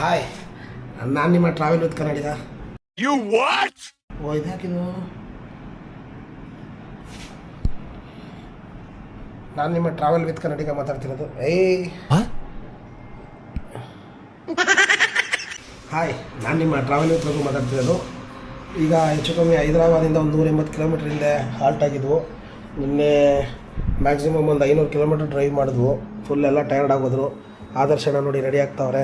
Hi, ನಾನು ನಿಮ್ಮ travel with Kannadiga. You what? ಓ ಇದ್ಯಾಕಿದು? ನಾನು ನಿಮ್ಮ ಟ್ರಾವೆಲ್ ವಿತ್ ಕನ್ನಡಿಗ ಮಾತಾಡ್ತಿರೋದು. ಹಾಯ್, ನಾನು ನಿಮ್ಮ ಟ್ರಾವೆಲ್ ವಿತ್ ರಘು ಮಾತಾಡ್ತಿರೋದು. ಈಗ ಹೆಚ್ಚು ಕಮ್ಮಿ ಹೈದರಾಬಾದಿಂದ ಒಂದು 180 ಕಿಲೋಮೀಟ್ರ್ ಹಿಂದೆ ಹಾಲ್ಟ್ ಆಗಿದ್ವು. ನಿನ್ನೆ ಮ್ಯಾಕ್ಸಿಮಮ್ ಒಂದು 500 ಕಿಲೋಮೀಟ್ರ್ ಡ್ರೈವ್ ಮಾಡಿದ್ವು. ಫುಲ್ ಎಲ್ಲ ಟಯರ್ಡ್ ಆಗೋದ್ರು. ಆದರ್ಶನ ನೋಡಿ ರೆಡಿ ಆಗ್ತಾವ್ರೆ,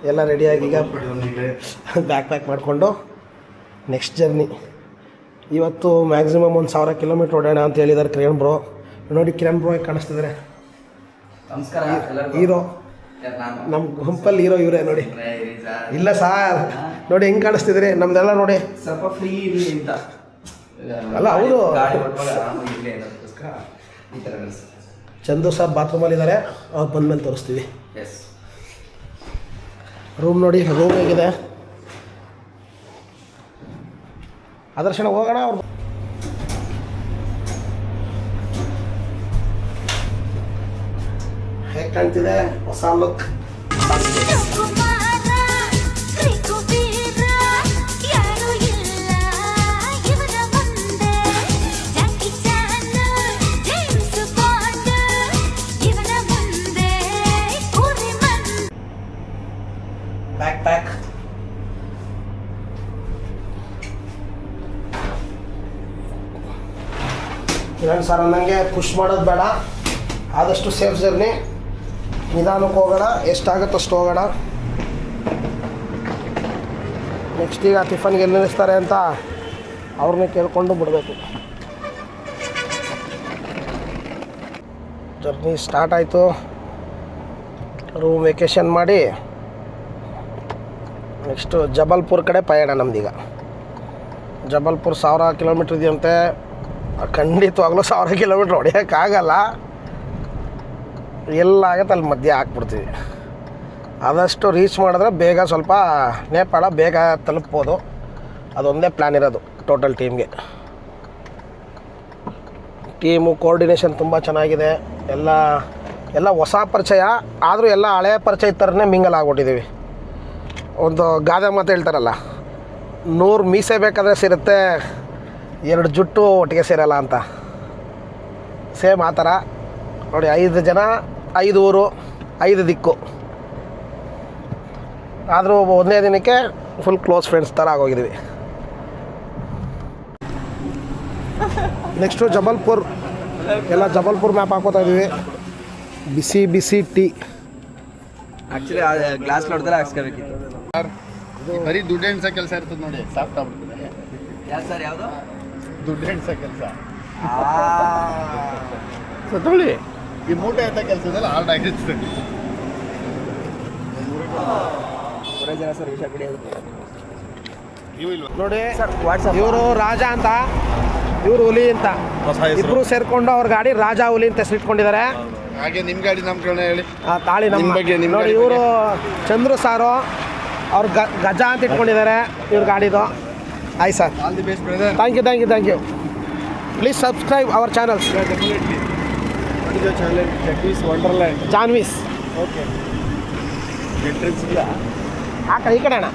ಎಲ್ಲ ರೆಡಿಯಾಗಿ ಈಗ ಬ್ಯಾಕ್ ಪ್ಯಾಕ್ ಮಾಡಿಕೊಂಡು ನೆಕ್ಸ್ಟ್ ಜರ್ನಿ. ಇವತ್ತು ಮ್ಯಾಕ್ಸಿಮಮ್ 1000 ಕಿಲೋಮೀಟ್ರ್ ಹೊಡೆಯೋಣ ಅಂತ ಹೇಳಿದ್ದಾರೆ ಕಿರಣ್ ಬ್ರೋ. ನೋಡಿ ಕಿರಣ್ ಬ್ರೋ ಕಾಣಿಸ್ತಿದ್ದಾರೆ, ಹೀರೋ. ನಮ್ಮ ಗುಂಪಲ್ಲಿ ಹೀರೋ ಇವರೇ ನೋಡಿ. ಇಲ್ಲ ಸಾರ್, ನೋಡಿ ಹೆಂಗೆ ಕಾಣಿಸ್ತಿದ್ರಿ ನಮ್ದೆಲ್ಲ ನೋಡಿ. ಸ್ವಲ್ಪ ಫ್ರೀ ಇರಲಿ ಅಂತ ಅಲ್ಲ, ಹೌದು. ಚಂದು ಸಾರ್ ಬಾತ್ರೂಮಲ್ಲಿ ಇದ್ದಾರೆ, ಅವ್ರು ಬಂದಮೇಲೆ ತೋರಿಸ್ತೀವಿ. ರೂಮ್ ನೋಡಿ, ರೂಮ್ ಹೇಗಿದೆ. ಆದರ್ಶನ ಹೋಗೋಣ. ಅವ್ರು ಹೇಗೆ ಕಾಣ್ತಿದೆ ಹೊಸ look. Back pack. Kiran sir ಅನ್ನಂಗೆ ಪುಷ್ ಮಾಡೋದು ಬೇಡ, ಆದಷ್ಟು ಸೇಫ್ ಜರ್ನಿ, ನಿಧಾನಕ್ಕೆ ಹೋಗೋಣ, ಎಷ್ಟಾಗುತ್ತೋ ಅಷ್ಟು ಹೋಗೋಣ. ನೆಕ್ಸ್ಟ್ ಈಗ ಟಿಫನ್ಗೆ ಎಲ್ಲಿ ನಿಲ್ಲಿಸ್ತಾರೆ ಅಂತ ಅವ್ರನ್ನೇ ಕೇಳಿಕೊಂಡು ಬಿಡಬೇಕು. ಜರ್ನಿ ಸ್ಟಾರ್ಟ್ ಆಯಿತು. ರೂಮ್ ವೆಕೇಷನ್ ಮಾಡಿ ನೆಕ್ಸ್ಟು ಜಬಲ್ಪುರ್ ಕಡೆ ಪಯಣ ನಮ್ದೀಗ. ಜಬಲ್ಪುರ್ 1000 ಕಿಲೋಮೀಟ್ರ್ ಇದೆಯಂತೆ. ಖಂಡಿತವಾಗ್ಲೂ 1000 ಕಿಲೋಮೀಟ್ರ್ ಹೊಡೆಯೋಕ್ಕಾಗಲ್ಲ, ಎಲ್ಲಾಗತ್ತೆ ಅಲ್ಲಿ ಮಧ್ಯೆ ಹಾಕ್ಬಿಡ್ತೀವಿ. ಆದಷ್ಟು ರೀಚ್ ಮಾಡಿದ್ರೆ ಬೇಗ ಸ್ವಲ್ಪ ನೇಪಾಳ ಬೇಗ ತಲುಪ್ಬೋದು. ಅದೊಂದೇ ಪ್ಲ್ಯಾನ್ ಇರೋದು ಟೋಟಲ್ ಟೀಮ್ಗೆ. ಟೀಮು ಕೋಆರ್ಡಿನೇಷನ್ ತುಂಬ ಚೆನ್ನಾಗಿದೆ. ಎಲ್ಲ ಹೊಸ ಪರಿಚಯ, ಆದರೂ ಎಲ್ಲ ಹಳೆಯ ಪರಿಚಯ ಥರನೇ ಮಿಂಗಲ್ ಆಗ್ಬಿಟ್ಟಿದ್ದೀವಿ. ಒಂದು ಗಾದೆ ಮಾತು ಹೇಳ್ತಾರಲ್ಲ, 100 ಮೀಸೆ ಬೇಕಾದರೆ ಸೇರುತ್ತೆ, 2 ಜುಟ್ಟು ಒಟ್ಟಿಗೆ ಸೇರಲ್ಲ ಅಂತ. ಸೇಮ್ ಆ ಥರ ನೋಡಿ. 5 ಜನ, 5 ಊರು, 5 ದಿಕ್ಕು, ಆದರೂ ಒಂದೇ ದಿನಕ್ಕೆ ಫುಲ್ ಕ್ಲೋಸ್ ಫ್ರೆಂಡ್ಸ್ ಥರ ಆಗೋಗಿದ್ದೀವಿ. ನೆಕ್ಸ್ಟು ಜಬಲ್ಪುರ್. ಎಲ್ಲ ಜಬಲ್ಪುರ್ ಮ್ಯಾಪ್ ಹಾಕೋತಾ ಇದ್ದೀವಿ. ಬಿಸಿ ಬಿಸಿ ಟೀ. ಆ್ಯಕ್ಚುಲಿ ಗ್ಲಾಸ್ ನೋಡಿದ್ರೆ ಹಾಕ್ಸ್ಕೋಬೇಕಿತ್ತು. ಬರೀ ದುಡ್ಡು ಎಣ್ಸೋ ಕೆಲಸ ಇರ್ತದೆ ನೋಡಿ, ಸಾಫ್ಟ್ ಆಗ್ಬಿಡ್ತದೆ. ಯಾರು ಸರ್, ಯಾವುದು ದುಡ್ಡು ಎಣ್ಸೋ ಕೆಲಸ ಸತ್ತೋಳಿ. ಈ ಮೂಟೆ ಎತ್ತ ಕೆಲಸದಲ್ಲಿ ಹಾರ್ಡ್ ಆಗಿರ್ತದೆ. ಜನ ಸರ್ ವಿಷಯ ಕಡಿಯೋದು ನೋಡಿ ಸರ್. ವಾಟ್ಸಪ್ ಇವರು ರಾಜ ಅಂತ, ಇವರು ಹುಲಿ ಅಂತ, ಇಬ್ಬರು ಸೇರ್ಕೊಂಡು ಅವ್ರ ಗಾಡಿ ರಾಜ ಹುಲಿ ಅಂತ ಹೆಸರಿಟ್ಕೊಂಡಿದ್ದಾರೆ. ಹಾಗೆ ನಿಮ್ಮ ಗಾಡಿ ನಮ್ಮ ಕಡೆ ಹೇಳಿ. ತಾಳಿ ನಮ್ಮ ಬಗ್ಗೆ ನೋಡಿ. ಇವರು ಚಂದ್ರು ಸಾರು, ಅವ್ರು ಗಜ ಅಂತ ಇಟ್ಕೊಂಡಿದ್ದಾರೆ ಇವ್ರ ಗಾಡಿದು. ಆಯ್ತು sir, all the best brother. Thank you. Please subscribe our channels. Channel Jaggi's wonderland Jahnavi's. Okay, entrance ಇಲ್ಲ ಆ ಕಡೆ, ಈ ಕಡೆ ಅಣ್ಣ.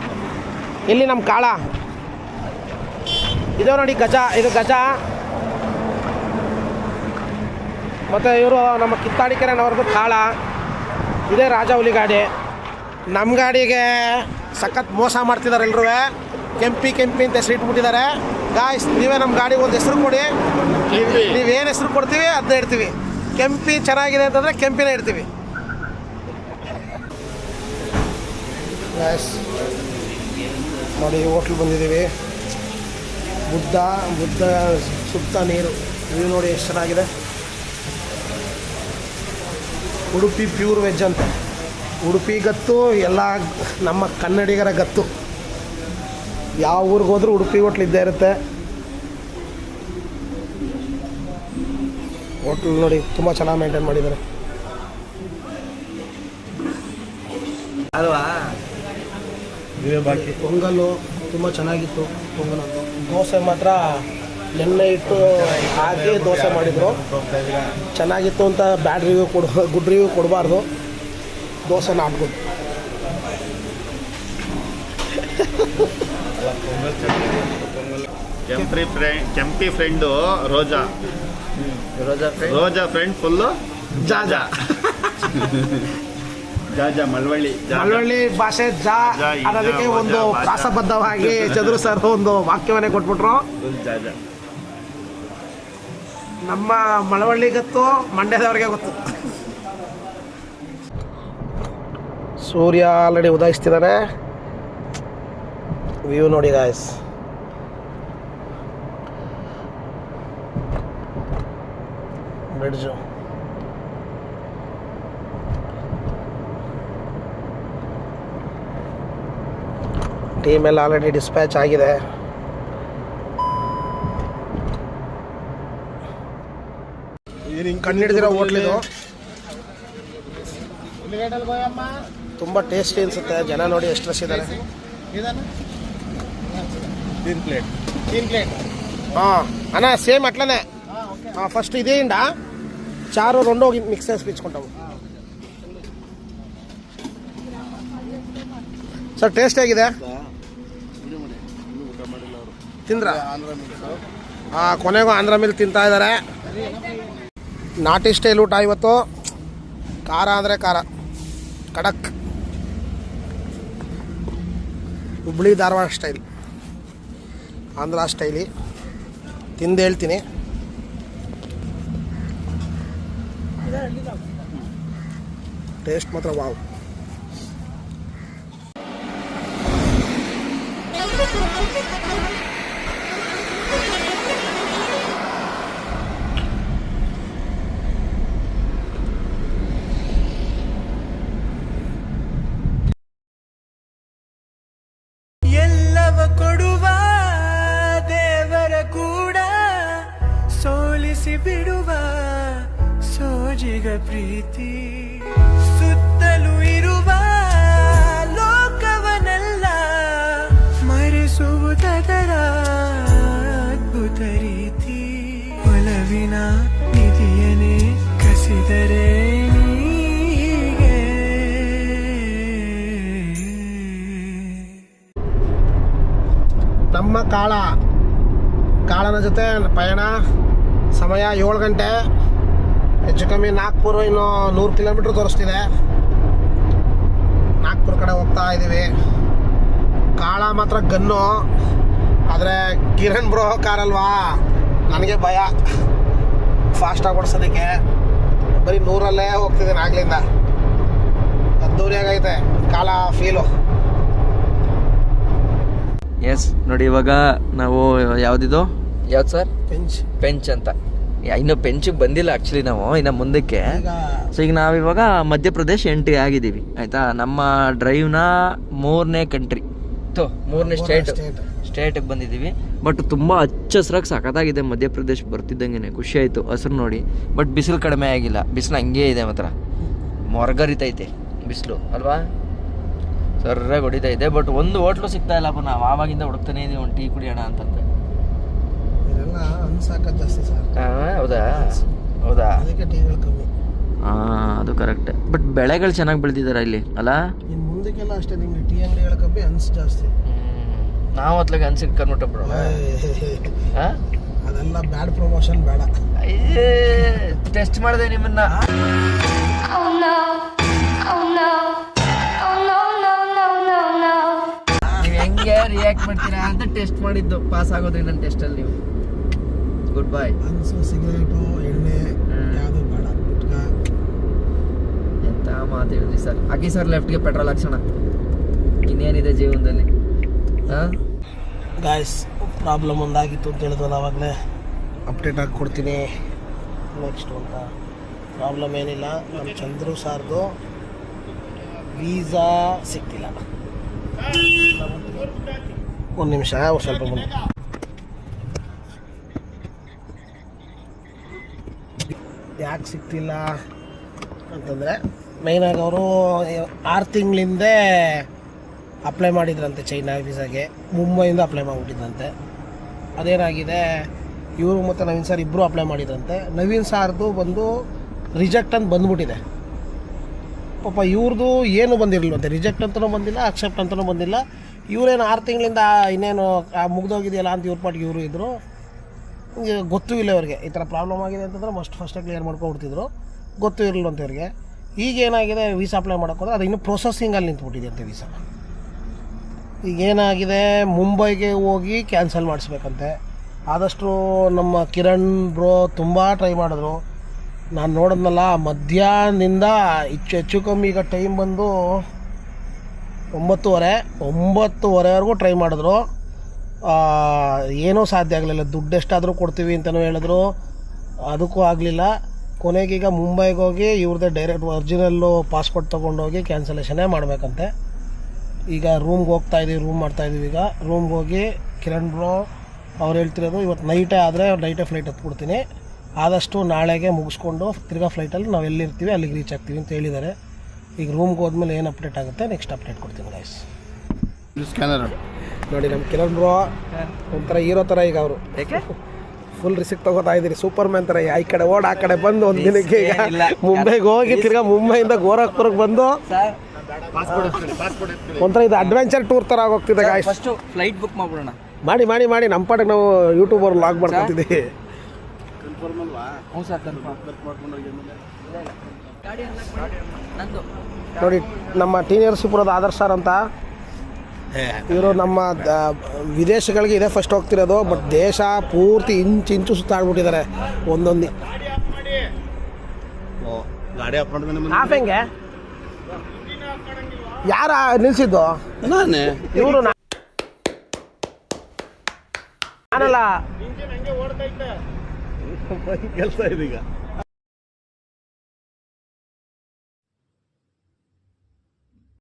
ಇಲ್ಲಿ ನಮ್ಮ ಕಾಳ ಇದು ನೋಡಿ, ಗಜ. ಇದು ಗಜ. ಮತ್ತು ಇವರು ನಮ್ಮ ಕಿತ್ತಾಡಿಕೆರೆನವ್ರದ್ದು ಕಾಳ. ಇದೇ ರಾಜ ಹುಲಿ ಗಾಡಿ. ನಮ್ಮ ಗಾಡಿಗೆ ಸಖತ್ ಮೋಸ ಮಾಡ್ತಿದ್ದಾರೆ ಎಲ್ಲರೂ. ಕೆಂಪಿ ಅಂತ ಹೆಸರು ಇಟ್ಬಿಟ್ಟಿದ್ದಾರೆ. ಗಾಯ್ಸ್, ನೀವೇ ನಮ್ಮ ಗಾಡಿಗೆ ಒಂದು ಹೆಸರು ಕೊಡಿ. ನೀವೇನು ಹೆಸರು ಕೊಡ್ತೀವಿ ಅದನ್ನ ಇಡ್ತೀವಿ. ಕೆಂಪಿ ಚೆನ್ನಾಗಿದೆ ಅಂತಂದರೆ ಕೆಂಪಿನೇ ಇಡ್ತೀವಿ. ಗಾಯ್ಸ್ ನೋಡಿ, ಹೋಟ್ಲ್ ಬಂದಿದ್ದೀವಿ. ಬುದ್ಧ ಸುತ್ತ ನೀರು. ವ್ಯೂ ನೋಡಿ ಎಷ್ಟು ಚೆನ್ನಾಗಿದೆ. ಉಡುಪಿ ಪ್ಯೂರ್ ವೆಜ್ ಅಂತ. ಉಡುಪಿ ಗತ್ತು ಎಲ್ಲ ನಮ್ಮ ಕನ್ನಡಿಗರ ಗತ್ತು. ಯಾವ ಊರಿಗೆ ಹೋದ್ರೂ ಉಡುಪಿ ಹೋಟ್ಲ್ ಇದ್ದೇ ಇರುತ್ತೆ. ಹೋಟ್ಲ್ ನೋಡಿ ತುಂಬ ಚೆನ್ನಾಗಿ ಮೇಂಟೈನ್ ಮಾಡಿದ್ದಾರೆ ಅಲ್ವಾ. ಪೊಂಗಲ್ಲು ತುಂಬ ಚೆನ್ನಾಗಿತ್ತು. ಪೊಂಗಲಂದು ದೋಸೆ ಮಾತ್ರ ಎಣ್ಣೆ ಇಟ್ಟು ಹಾಕಿ ದೋಸೆ ಮಾಡಿದರು. ಚೆನ್ನಾಗಿತ್ತು ಅಂತ ಗುಡ್ ರಿವ್ಯೂ ಕೊಡಬಾರ್ದು. Dosa not good. Kempi friend Roja friend full ಜಾಜಾ ಜಾಜಾ ಮಳವಳ್ಳಿ ಮಳವಳ್ಳಿ ಭಾಷೆ ಜಾ ಅನ್ನೋದಕ್ಕೆ ಒಂದು ಪ್ರಾಸಬದ್ಧವಾಗಿ ಚಂದ್ರು ಸರ್ ಒಂದು ವಾಕ್ಯವನ್ನೇ ಕೊಟ್ಬಿಟ್ರು. ಜಾಜಾ ನಮ್ಮ ಮಳವಳ್ಳಿ ಗೊತ್ತು, ಮಂಡ್ಯದವ್ರಿಗೆ ಗೊತ್ತು. ಸೂರ್ಯ ಆಲ್ರೆಡಿ ಉದಯಿಸ್ತಿದ್ದಾನೆ. ವ್ಯೂ ನೋಡಿ ಗಾಯ್ಸ್. ಬ್ರಿಡ್ಜು ಟೀಮ್ ಎಲ್ಲ ಆಲ್ರೆಡಿ ಡಿಸ್ಪ್ಯಾಚ್ ಆಗಿದೆ. ಕಣ್ಣಿಡ್ದಿರೋ ಹೋಟ್ಲಿದು ತುಂಬ ಟೇಸ್ಟಿ ಅನಿಸುತ್ತೆ. ಜನ ನೋಡಿ ಎಷ್ಟು ರಶ್ ಇದ್ದಾರೆ. ಹಾಂ ಅಣ್ಣ సేమ్ అట్లనే. ఫస్ట్ ఇదేండా చారు రెండో మిక్స్ చేసి పిచ్చుకుంటాము ಸರ್. ಟೇಸ್ಟ್ ಹೇಗಿದೆ ತಿಂದ್ರಾ? ಕೊನೆಗೂ ಆಂಧ್ರ ಮಿಲ್ ತಿಂತಾ ಇದ್ದಾರೆ. ನಾಟಿ ಸ್ಟೈಲ್ ಊಟ ಇವತ್ತು. ಖಾರ ಅಂದರೆ ಖಾರ, ಖಡಕ್. ಹುಬ್ಳಿ ಧಾರವಾಡ ಸ್ಟೈಲ್, ಆಂಧ್ರ ಸ್ಟೈಲಿ ತಿಂದು ಹೇಳ್ತೀನಿ. ಟೇಸ್ಟ್ ಮಾತ್ರ ವಾವ್. ಎಲ್ಲವ ಕೊಡುವ ದೇವರ ಕೂಡ ಸೋಲಿಸಿ ಬಿಡುವ ಸೋಜಿಗ ಪ್ರೀತಿ. ಸುತ್ತಲೂ ಇರುವ ಲೋಕವನೆಲ್ಲ ಮರೆಸುವುದರ ಅದ್ಭುತ ರೀತಿ. ಒಲವಿನ ನಿಧಿಯನೇ ಕಸಿದರೆ ನೀಗೆ. ನಮ್ಮ ಕಾಳನ ಜೊತೆ ಪಯಣ. ಸಮಯ 7 ಗಂಟೆ. ಹೆಚ್ಚು ಕಮ್ಮಿ ನಾಗ್ಪುರ ಇನ್ನು 100 ಕಿಲೋಮೀಟ್ರ್ ತೋರಿಸ್ತಿದೆ. ನಾಗ್ಪುರ ಕಡೆ ಹೋಗ್ತಾ ಇದ್ದೀವಿ. ಕಾಳ ಮಾತ್ರ ಗನ್ನು. ಆದರೆ ಕಿರಣ್ ಬ್ರೋ ಕಾರಲ್ವಾ, ನನಗೆ ಭಯ ಫಾಸ್ಟಾಗಿ ಓಡಿಸೋದಕ್ಕೆ. ಬರೀ 100ರಲ್ಲೇ ಹೋಗ್ತಿದ್ದೀನಿ ಆಗ್ಲಿಂದ. ಅದ್ದೂರಿಯಾಗೈತೆ ಕಾಳ ಫೀಲು. ಎಸ್ ನೋಡಿ, ಇವಾಗ ನಾವು ಯಾವ್ದಿದು ಯಾವ್ದು ಸರ್? ಪೆಂಚ್ ಅಂತ. ಇನ್ನು ಪೆಂಚಿಗೆ ಬಂದಿಲ್ಲ ಆ್ಯಕ್ಚುಲಿ ನಾವು, ಇನ್ನು ಮುಂದಕ್ಕೆ. ಸೊ ಈಗ ನಾವಿವಾಗ ಮಧ್ಯಪ್ರದೇಶ್ ಎಂಟ್ರಿ ಆಗಿದ್ದೀವಿ ಆಯಿತಾ. ನಮ್ಮ ಡ್ರೈವ್ನ 3ನೇ ಕಂಟ್ರಿ, ಮೂರನೇ ಸ್ಟೇಟಿಗೆ ಬಂದಿದ್ದೀವಿ. ಬಟ್ ತುಂಬ ಹಚ್ಚ ಹಸ್ರಾಗಿ ಸಖತ್ತಾಗಿದೆ ಮಧ್ಯಪ್ರದೇಶ್. ಬರ್ತಿದ್ದಂಗೆ ಖುಷಿ ಆಯಿತು ಹಸ್ರು ನೋಡಿ. ಬಟ್ ಬಿಸಿಲು ಕಡಿಮೆ ಆಗಿಲ್ಲ, ಬಿಸಿಲು ಹಂಗೇ ಇದೆ. ಮಾತ್ರ ಮೊರಗರಿತೈತೆ ಬಿಸಿಲು ಅಲ್ವಾ, ಸರ್ರಾಗಿ ಹೊಡಿತಾ ಇದೆ. ಬಟ್ ಒಂದು ಹೋಟ್ಲು ಸಿಗ್ತಾ ಇಲ್ಲಪ್ಪ. ನಾವು ಆವಾಗಿಂದ ಹುಡುಕ್ತಾನೆ ಇದೀವಿ ಒಂದು ಟೀ ಕುಡಿಯೋಣ ಅಂತಂದ್ರೆ. ಹೌದಾ ಹಾಂ, ಅದು ಕರೆಕ್ಟ್. ಬಟ್ ಬೆಳೆಗಳು ಚೆನ್ನಾಗಿ ಬೆಳೆದಿದ್ದಾರೆ ಇಲ್ಲಿ ಅಲ್ಲ. ಮುಂದಕ್ಕೆಲ್ಲ ಅಷ್ಟೇ ನಿಮಗೆ ಟೀ ಅಂಗಡಿಗಳ ಕಮ್ಮಿ, ಅನ್ಸ್ ಜಾಸ್ತಿ. ನಾವು ಹೊತ್ಲಾಗ ಅನ್ಸಿಕ್ ಕನ್ಬಿಟ್ಟಬ್ರು. ಅದೆಲ್ಲ ಬ್ಯಾಡ್ ಪ್ರಮೋಷನ್ ಬೇಡ. ಟೆಸ್ಟ್ ಮಾಡಿದೆ ನಿಮ್ಮನ್ನ. ನೀವು ಹೆಂಗೆ ರಿಯಾಕ್ಟ್ ಮಾಡ್ತೀರಾ ಅಂತ ಟೆಸ್ಟ್ ಮಾಡಿದ್ದು. ಪಾಸ್ ಆಗೋದ್ರಿ ನನ್ನ ಟೆಸ್ಟಲ್ಲಿ ನೀವು. Good bye. ಅನ್ಸು, ಸಿಗರೇಟು, ಎಣ್ಣೆ ಯಾವುದು ಬೇಡ. ಗುಟ್ಕ ಎಂತ ಮಾತು ಹೇಳಿದ್ರಿ ಸರ್. ಹಾಕಿ ಸರ್ ಲೆಫ್ಟ್ಗೆ ಪೆಟ್ರೋಲ್ ಹಾಕ್ಸೋಣ. ಇನ್ನೇನಿದೆ ಜೀವನದಲ್ಲಿ. ಹಾಂ ಗಾಯ್ಸ್, ಪ್ರಾಬ್ಲಮ್ ಒಂದಾಗಿತ್ತು ಅಂತ ಹೇಳಿದ್ವಲ್ಲ ಆವಾಗಲೇ. ಅಪ್ಡೇಟ್ ಆಗಿ ಕೊಡ್ತೀನಿ ನೆಕ್ಸ್ಟ್ ಅಂತ. ಪ್ರಾಬ್ಲಮ್ ಏನಿಲ್ಲ. ನಮ್ಮ ಚಂದ್ರು ಸಾರ್ದು ವೀಸಾ ಸಿಕ್ತಿಲ್ಲ. ಒಂದು ನಿಮಿಷ, ಸ್ವಲ್ಪ ಮುಂದೆ. ಯಾಕೆ ಸಿಗ್ತಿಲ್ಲ ಅಂತಂದರೆ, ಮೈನಾಗಿ ಅವರು 6 ತಿಂಗಳಿಂದೆ ಅಪ್ಲೈ ಮಾಡಿದ್ರಂತೆ ಚೈನಾ ವೀಸಾಗೆ. ಮುಂಬೈಯಿಂದ ಅಪ್ಲೈ ಮಾಡಿಬಿಟ್ಟಿದ್ರಂತೆ. ಅದೇನಾಗಿದೆ, ಇವರು ಮತ್ತು ನವೀನ್ ಸರ್ ಇಬ್ಬರು ಅಪ್ಲೈ ಮಾಡಿದ್ರಂತೆ. ನವೀನ್ ಸಾರ್ದು ಬಂದು ರಿಜೆಕ್ಟ್ ಅಂತ ಬಂದ್ಬಿಟ್ಟಿದೆ. ಪಾಪ ಇವ್ರದ್ದು ಏನು ಬಂದಿರಲಿಲ್ವಂತೆ. ರಿಜೆಕ್ಟ್ ಅಂತಲೂ ಬಂದಿಲ್ಲ, ಅಕ್ಸೆಪ್ಟ್ ಅಂತಲೂ ಬಂದಿಲ್ಲ. ಇವರೇನು 6 ತಿಂಗಳಿಂದ ಇನ್ನೇನು ಮುಗ್ದೋಗಿದೆಯಲ್ಲ ಅಂತ ಇವ್ರ ಪಾಟಿಗೆ ಇವರು ಇದ್ದರು. ಹಿಂಗೆ ಗೊತ್ತೂ ಇಲ್ಲ ಇವ್ರಿಗೆ ಈ ಥರ ಪ್ರಾಬ್ಲಮ್ ಆಗಿದೆ ಅಂತಂದ್ರೆ ಫಸ್ಟೇ ಕ್ಲಿಯರ್ ಮಾಡ್ಕೊಬಿಡ್ತಿದ್ರು, ಗೊತ್ತೂ ಇರಲಿಲ್ಲ ಅಂತ ಇವ್ರಿಗೆ. ಈಗ ಏನಾಗಿದೆ ವೀಸಾ ಅಪ್ಲೈ ಮಾಡೋಕ್ಕೋದ್ರೆ ಅದು ಇನ್ನೂ ಪ್ರೊಸೆಸಿಂಗಲ್ಲಿ ನಿಂತ್ಬಿಟ್ಟಿದೆ ಅಂತೆ ವೀಸಾ. ಈಗೇನಾಗಿದೆ ಮುಂಬೈಗೆ ಹೋಗಿ ಕ್ಯಾನ್ಸಲ್ ಮಾಡಿಸ್ಬೇಕಂತೆ. ಆದಷ್ಟು ನಮ್ಮ ಕಿರಣ್ ಬ್ರೋ ತುಂಬ ಟ್ರೈ ಮಾಡಿದ್ರು. ನಾನು ನೋಡಿದ್ನಲ್ಲ ಮಧ್ಯಾಹ್ನದಿಂದ ಹೆಚ್ಚು ಕಮ್ಮಿ ಈಗ ಟೈಮ್ ಬಂದು 9:30ವರೆವರೆಗೂ ಟ್ರೈ ಮಾಡಿದ್ರು. ಏನೂ ಸಾಧ್ಯ ಆಗಲಿಲ್ಲ. ದುಡ್ಡು ಎಷ್ಟಾದರೂ ಕೊಡ್ತೀವಿ ಅಂತಲೂ ಹೇಳಿದ್ರು, ಅದಕ್ಕೂ ಆಗಲಿಲ್ಲ. ಕೊನೆಗೀಗ ಮುಂಬೈಗೆ ಹೋಗಿ ಇವ್ರದ್ದೇ ಡೈರೆಕ್ಟ್ ಒರಿಜಿನಲ್ಲು ಪಾಸ್ಪೋರ್ಟ್ ತೊಗೊಂಡೋಗಿ ಕ್ಯಾನ್ಸಲೇಷನ್ನೇ ಮಾಡಬೇಕಂತೆ. ಈಗ ರೂಮ್ಗೆ ಹೋಗ್ತಾಯಿದ್ದೀವಿ, ರೂಮ್ ಮಾಡ್ತಾಯಿದ್ದೀವಿ. ಈಗ ರೂಮ್ಗೆ ಹೋಗಿ ಕಿರಣ್ ಬ್ರೋ ಅವ್ರು ಹೇಳ್ತಿರೋದು ಇವತ್ತು ನೈಟೇ ಆದರೆ ನೈಟೇ ಫ್ಲೈಟ್ ಹತ್ಬಿಡ್ತೀನಿ, ಆದಷ್ಟು ನಾಳೆಗೆ ಮುಗಿಸ್ಕೊಂಡು ತಿರ್ಗಾ ಫ್ಲೈಟಲ್ಲಿ ನಾವು ಎಲ್ಲಿರ್ತೀವಿ ಅಲ್ಲಿಗೆ ರೀಚ್ ಆಗ್ತೀವಿ ಅಂತ ಹೇಳಿದ್ದಾರೆ. ಈಗ ರೂಮ್ಗೆ ಹೋದ್ಮೇಲೆ ಏನು ಅಪ್ಡೇಟ್ ಆಗುತ್ತೆ ನೆಕ್ಸ್ಟ್ ಅಪ್ಡೇಟ್ ಕೊಡ್ತೀನಿ ಗೈಸ್. ಸ್ಕ್ಯಾನರ್ ನೋಡಿ ನಮ್ಮ ಕಿರಣ್ ಬ್ರೋ ಒಂಥರ ಹೀರೋ ಥರ ಈಗ ಅವರು ಫುಲ್ ರಿಸಿಕ್ಟ್ ತಗೋತಾ ಇದ್ದೀರಿ, ಸೂಪರ್ ಮ್ಯಾನ್ ಥರ. ಈ ಕಡೆ ಓಡ್ ಆ ಕಡೆ ಬಂದು ಒಂದು ದಿನಕ್ಕೆ ಈಗ ಮುಂಬೈಗೆ ಹೋಗಿ ತಿರ್ಗಾ ಮುಂಬೈಯಿಂದ ಗೋರಖ್ಪುರಕ್ಕೆ ಬಂದು ಒಂಥರ ಇದು ಅಡ್ವೆಂಚರ್ ಟೂರ್ ಥರ ಆಗೋಗ್ತಿದೆ ಗಾಯ್ಸ್. ಫಸ್ಟು ಫ್ಲೈಟ್ ಬುಕ್ ಮಾಡ್ಬಿಡೋಣ. ಮಾಡಿ ಮಾಡಿ ಮಾಡಿ ನಮ್ಮ ಪಾಟಿಗೆ ನಾವು ಯೂಟ್ಯೂಬರ್ ಲಾಗ್ ಮಾಡ್ಕೊತಿದ್ದೀವಿ. ಹ್ಞೂ ಸರ್ ಕನ್ಫರ್ಮ್. ನೋಡಿ ನಮ್ಮ ಟೀನರ್ಸಿಪುರದ ಆದರ್ಶ್ ಸರ್ ಅಂತ, ಇವರು ನಮ್ಮ ವಿದೇಶಗಳಿಗೆ ಇದೇ ಫಸ್ಟ್ ಹೋಗ್ತಿರೋದು. ಬಟ್ ದೇಶ ಪೂರ್ತಿ ಇಂಚು ಸುತ್ತಾಡ್ಬಿಟ್ಟಿದ್ದಾರೆ ಒಂದೊಂದು. ಗಾಡಿ ಆಫ್ ಹೆಂಗೆ ಯಾರ ನಿಲ್ಸಿದ್ದು? ನಾನೇ. ಇವರು ನಾನಲ್ಲ ಕೆಲಸ ಇದೀಗ